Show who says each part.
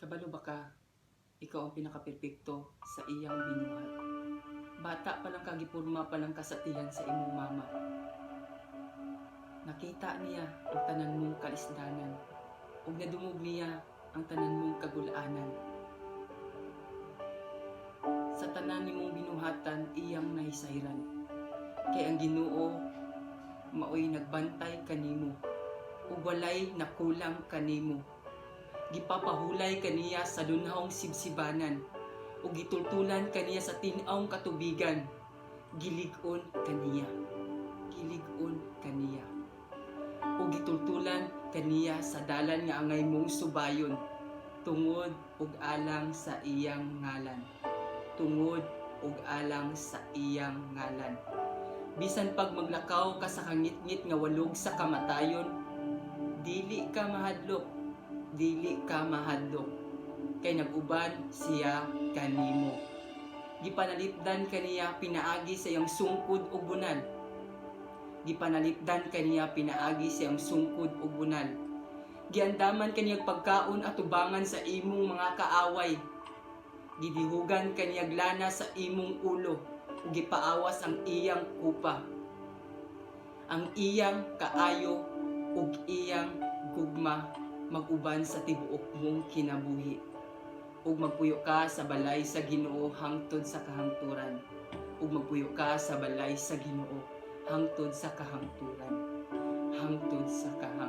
Speaker 1: Kabalo ba ka? Ikaw ang pinakaperpekto sa iyang binuhat. Bata pa lang kagipurma pa lang kasatihan sa imong mama. Nakita niya ang tanan mong kalisdanan ug nadungog niya ang tanan mong kagulaanan. Sa tanan nimong binuhatan iyang nahisayran. Kay ang Ginoo maoy nagbantay kanimo ug walay nakulang kanimo. Gipapahulay kaniya sa dunhawng sibsibanan ug gitultulan kaniya sa tin-awng katubigan. Gilig-on kaniya. Gilig-on kaniya. Ug gitultulan kaniya sa dalan nga angay mong subayon tungod ug alang sa iyang ngalan. Tungod ug alang sa iyang ngalan. Bisan pag maglakaw ka sa kangit-ngit nga walog sa kamatayon, dili ka mahadlok. Dili ka mahadlok. Kay nag-uban siya kanimo. Gipanalipdan kaniya pinaagi sa iyang sungkod ug bunal. Gipanalipdan kaniya pinaagi sa iyang sungkod ug bunal. Giandaman kaniya pagkaon at tubangan sa imong mga kaaway. Gidihugan kaniya lana sa imong ulo ug gipaawas ang iyang kupa. Ang iyang kaayo ug iyang gugma mag-uban sa tibuok mong kinabuhi. Ug magpuyo ka sa balay sa Ginoo hangtod sa kahangturan. Ug magpuyo ka sa balay sa Ginoo hangtod sa kahangturan. Hangtod sa kahangturan.